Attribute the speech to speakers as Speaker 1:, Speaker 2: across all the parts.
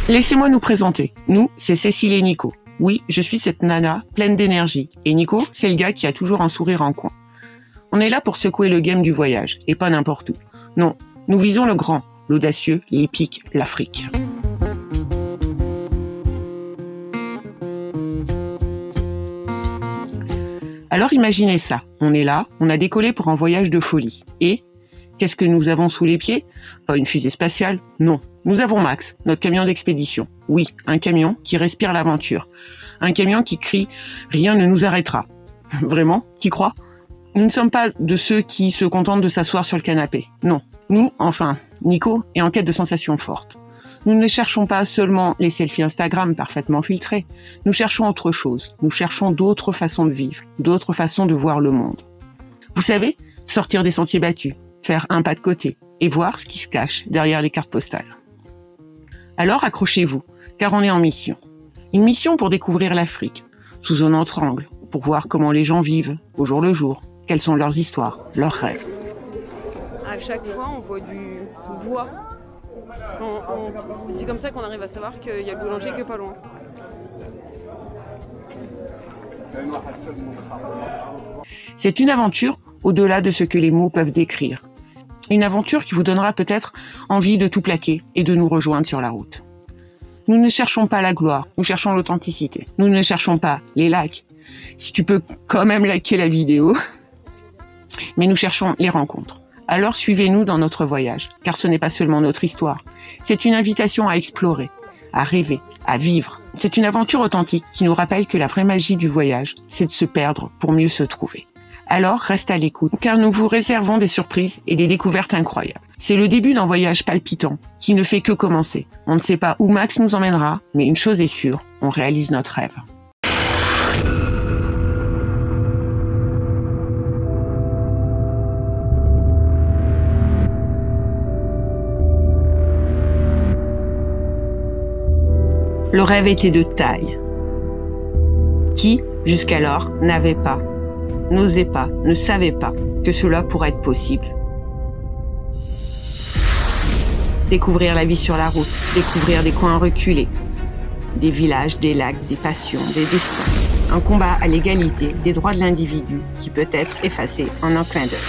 Speaker 1: Laissez-moi nous présenter. Nous, c'est Cécile et Nico. Oui, je suis cette nana pleine d'énergie. Et Nico, c'est le gars qui a toujours un sourire en coin. On est là pour secouer le game du voyage, et pas n'importe où. Non, nous visons le grand, l'audacieux, l'épique, l'Afrique. Alors imaginez ça, on est là, on a décollé pour un voyage de folie. Et qu'est-ce que nous avons sous les pieds? Pas une fusée spatiale, non. Nous avons Max, notre camion d'expédition. Oui, un camion qui respire l'aventure. Un camion qui crie « Rien ne nous arrêtera ». Vraiment? T'y crois? Nous ne sommes pas de ceux qui se contentent de s'asseoir sur le canapé. Non. Nous, enfin, Nico, est en quête de sensations fortes. Nous ne cherchons pas seulement les selfies Instagram parfaitement filtrés. Nous cherchons autre chose. Nous cherchons d'autres façons de vivre, d'autres façons de voir le monde. Vous savez, sortir des sentiers battus, faire un pas de côté et voir ce qui se cache derrière les cartes postales. Alors accrochez-vous, car on est en mission. Une mission pour découvrir l'Afrique, sous un autre angle, pour voir comment les gens vivent, au jour le jour, quelles sont leurs histoires, leurs rêves.
Speaker 2: À chaque fois, on voit du bois. C'est comme ça qu'on arrive à savoir qu'il y a le boulanger qui est pas loin.
Speaker 1: C'est une aventure au-delà de ce que les mots peuvent décrire. Une aventure qui vous donnera peut-être envie de tout plaquer et de nous rejoindre sur la route. Nous ne cherchons pas la gloire, nous cherchons l'authenticité. Nous ne cherchons pas les likes. Si tu peux quand même liker la vidéo. Mais nous cherchons les rencontres. Alors suivez-nous dans notre voyage, car ce n'est pas seulement notre histoire. C'est une invitation à explorer, à rêver, à vivre. C'est une aventure authentique qui nous rappelle que la vraie magie du voyage, c'est de se perdre pour mieux se trouver. Alors reste à l'écoute, car nous vous réservons des surprises et des découvertes incroyables. C'est le début d'un voyage palpitant, qui ne fait que commencer. On ne sait pas où Max nous emmènera, mais une chose est sûre, on réalise notre rêve. Le rêve était de taille. Qui, jusqu'alors, n'avait pas, n'osait pas, ne savait pas que cela pourrait être possible. Découvrir la vie sur la route, découvrir des coins reculés, des villages, des lacs, des passions, des destins. Un combat à l'égalité des droits de l'individu qui peut être effacé en un clin d'œil.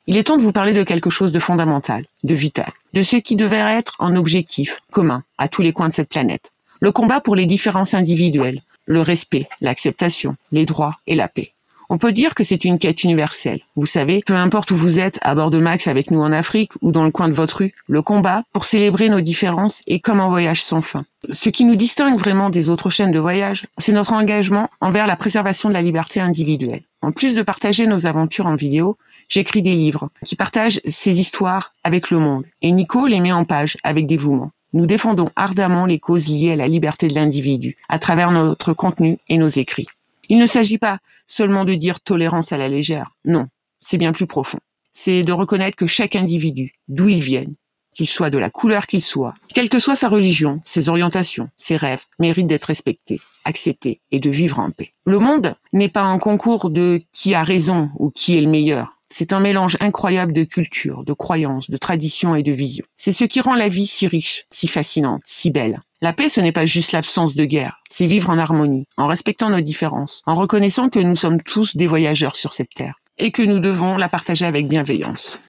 Speaker 1: Il est temps de vous parler de quelque chose de fondamental, de vital, de ce qui devait être un objectif commun à tous les coins de cette planète. Le combat pour les différences individuelles, le respect, l'acceptation, les droits et la paix. On peut dire que c'est une quête universelle. Vous savez, peu importe où vous êtes, à bord de Max avec nous en Afrique ou dans le coin de votre rue, le combat pour célébrer nos différences est comme un voyage sans fin. Ce qui nous distingue vraiment des autres chaînes de voyage, c'est notre engagement envers la préservation de la liberté individuelle. En plus de partager nos aventures en vidéo, j'écris des livres qui partagent ces histoires avec le monde. Et Nico les met en page avec dévouement. Nous défendons ardemment les causes liées à la liberté de l'individu à travers notre contenu et nos écrits. Il ne s'agit pas seulement de dire tolérance à la légère. Non, c'est bien plus profond. C'est de reconnaître que chaque individu, d'où il vienne, qu'il soit de la couleur qu'il soit, quelle que soit sa religion, ses orientations, ses rêves, mérite d'être respecté, accepté et de vivre en paix. Le monde n'est pas un concours de qui a raison ou qui est le meilleur. C'est un mélange incroyable de cultures, de croyances, de traditions et de visions. C'est ce qui rend la vie si riche, si fascinante, si belle. La paix, ce n'est pas juste l'absence de guerre, c'est vivre en harmonie, en respectant nos différences, en reconnaissant que nous sommes tous des voyageurs sur cette terre et que nous devons la partager avec bienveillance.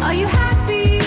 Speaker 3: Are you happy?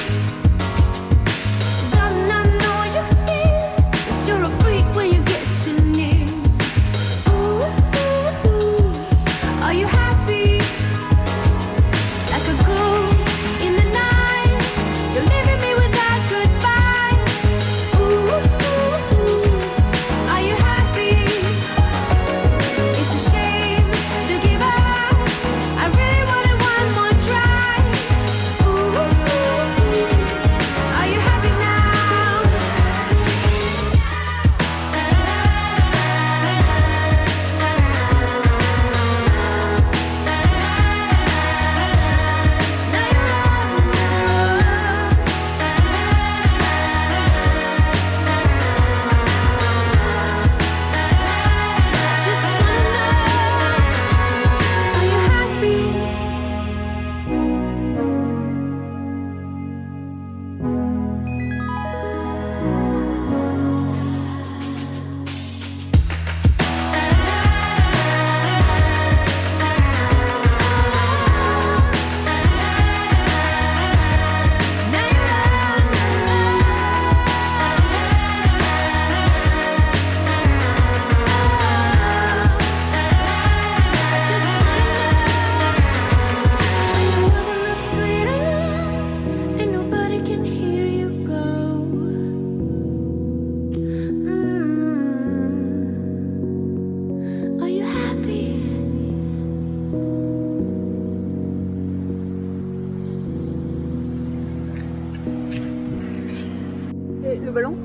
Speaker 2: Le ballon?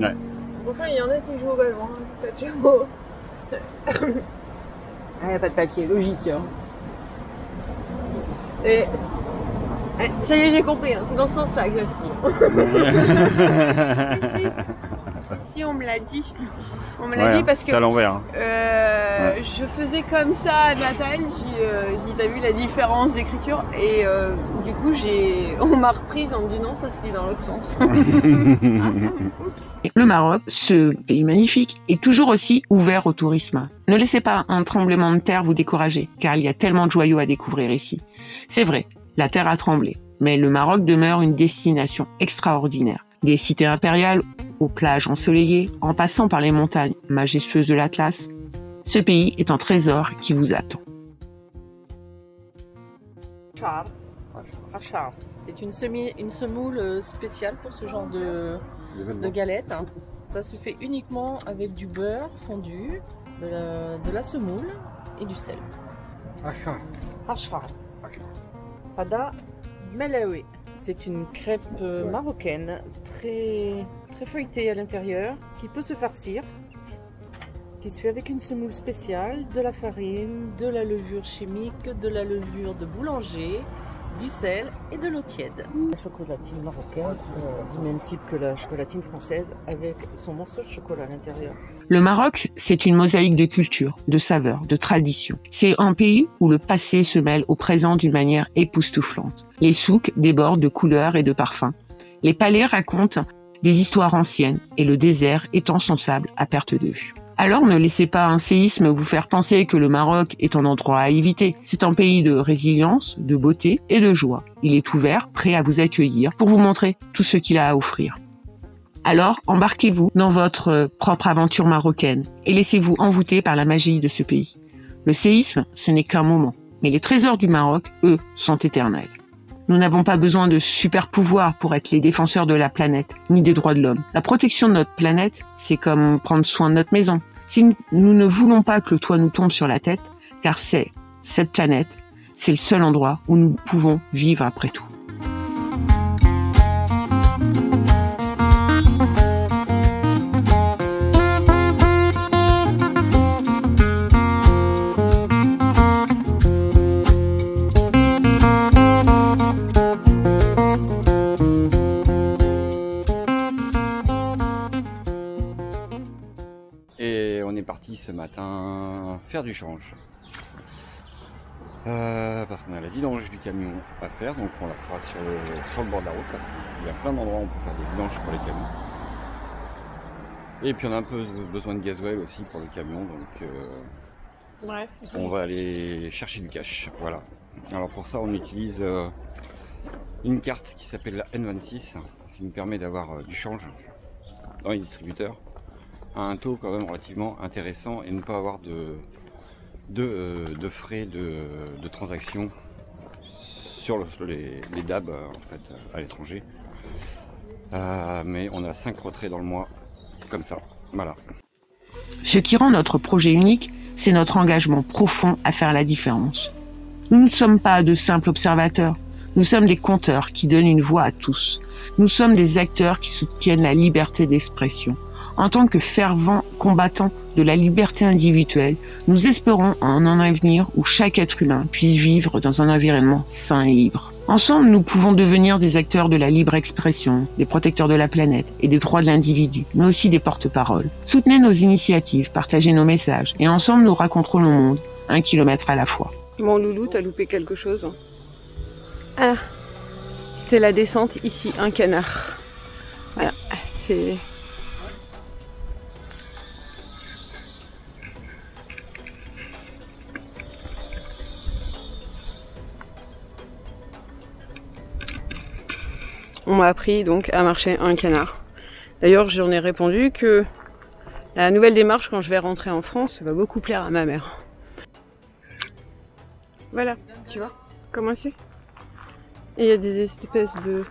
Speaker 3: Ouais.
Speaker 2: Enfin, il y en a qui jouent au ballon, hein, pas de jouer. Ah, y a pas de papier, logique. Hein. Et... ça y est, j'ai compris, hein. C'est dans ce sens-là que je si, on me l'a dit. On me l'a dit parce que
Speaker 3: à l'envers. Hein.
Speaker 2: Je faisais comme ça à Natal, t'as vu la différence d'écriture et du coup on m'a reprise en me dit non, ça c'est dans l'autre sens.
Speaker 1: Le Maroc, ce pays magnifique, est toujours aussi ouvert au tourisme. Ne laissez pas un tremblement de terre vous décourager, car il y a tellement de joyaux à découvrir ici. C'est vrai, la terre a tremblé, mais le Maroc demeure une destination extraordinaire. Des cités impériales aux plages ensoleillées, en passant par les montagnes majestueuses de l'Atlas, ce pays est un trésor qui vous attend.
Speaker 4: Achar. C'est une semoule spéciale pour ce genre de galette. Ça se fait uniquement avec du beurre fondu, de la semoule et du sel. Achar. Fada Melaoui. C'est une crêpe marocaine très feuilletée à l'intérieur, qui peut se farcir, qui se fait avec une semoule spéciale, de la farine, de la levure chimique, de la levure de boulanger, du sel et de l'eau tiède. La chocolatine marocaine, c'est du même type que la chocolatine française, avec son morceau de chocolat à l'intérieur.
Speaker 1: Le Maroc, c'est une mosaïque de culture, de saveurs, de traditions. C'est un pays où le passé se mêle au présent d'une manière époustouflante. Les souks débordent de couleurs et de parfums. Les palais racontent des histoires anciennes et le désert étend son sable à perte de vue. Alors ne laissez pas un séisme vous faire penser que le Maroc est un endroit à éviter. C'est un pays de résilience, de beauté et de joie. Il est ouvert, prêt à vous accueillir pour vous montrer tout ce qu'il a à offrir. Alors, embarquez-vous dans votre propre aventure marocaine et laissez-vous envoûter par la magie de ce pays. Le séisme, ce n'est qu'un moment, mais les trésors du Maroc, eux, sont éternels. Nous n'avons pas besoin de super pouvoirs pour être les défenseurs de la planète, ni des droits de l'homme. La protection de notre planète, c'est comme prendre soin de notre maison. Si nous ne voulons pas que le toit nous tombe sur la tête, car cette planète, c'est le seul endroit où nous pouvons vivre après tout.
Speaker 3: Et on est parti ce matin faire du change. Parce qu'on a la vidange du camion à faire, donc on la fera sur le bord de la route. Il y a plein d'endroits où on peut faire des vidanges pour les camions. Et puis on a un peu besoin de gasoil aussi pour le camion, donc on va aller chercher du cash. Voilà. Alors pour ça on utilise une carte qui s'appelle la N26, qui nous permet d'avoir du change dans les distributeurs à un taux quand même relativement intéressant et ne pas avoir de frais de transaction sur les DAB en fait, à l'étranger. Mais on a 5 retraits dans le mois, comme ça, voilà.
Speaker 1: Ce qui rend notre projet unique, c'est notre engagement profond à faire la différence. Nous ne sommes pas de simples observateurs, nous sommes des conteurs qui donnent une voix à tous. Nous sommes des acteurs qui soutiennent la liberté d'expression. En tant que fervents combattants de la liberté individuelle, nous espérons en un avenir où chaque être humain puisse vivre dans un environnement sain et libre. Ensemble, nous pouvons devenir des acteurs de la libre expression, des protecteurs de la planète et des droits de l'individu, mais aussi des porte-paroles. Soutenez nos initiatives, partagez nos messages, et ensemble nous raconterons le monde, 1 kilomètre à la fois.
Speaker 2: Mon loulou, t'as loupé quelque chose. Ah, c'est la descente ici, un canard. Voilà, c'est... On m'a appris donc à marcher un canard. D'ailleurs, j'en ai répondu que la nouvelle démarche quand je vais rentrer en France va beaucoup plaire à ma mère. Voilà, tu vois comment c'est. Et il y a des espèces de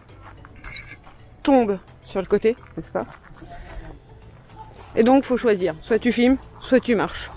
Speaker 2: tombes sur le côté, n'est-ce pas? Et donc, faut choisir. Soit tu filmes, soit tu marches.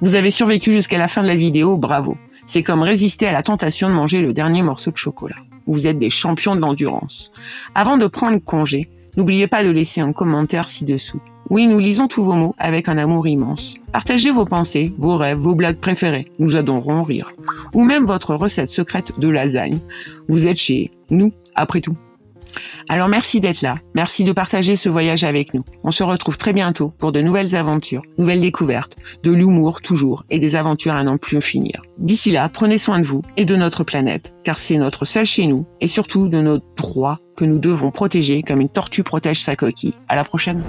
Speaker 1: Vous avez survécu jusqu'à la fin de la vidéo, bravo. C'est comme résister à la tentation de manger le dernier morceau de chocolat. Vous êtes des champions de l'endurance. Avant de prendre congé, n'oubliez pas de laisser un commentaire ci-dessous. Oui, nous lisons tous vos mots avec un amour immense. Partagez vos pensées, vos rêves, vos blagues préférées. Nous adorerons rire. Ou même votre recette secrète de lasagne. Vous êtes chez nous, après tout. Alors merci d'être là. Merci de partager ce voyage avec nous. On se retrouve très bientôt pour de nouvelles aventures, nouvelles découvertes, de l'humour toujours et des aventures à n'en plus finir. D'ici là, prenez soin de vous et de notre planète, car c'est notre seul chez nous et surtout de nos droits que nous devons protéger comme une tortue protège sa coquille. À la prochaine.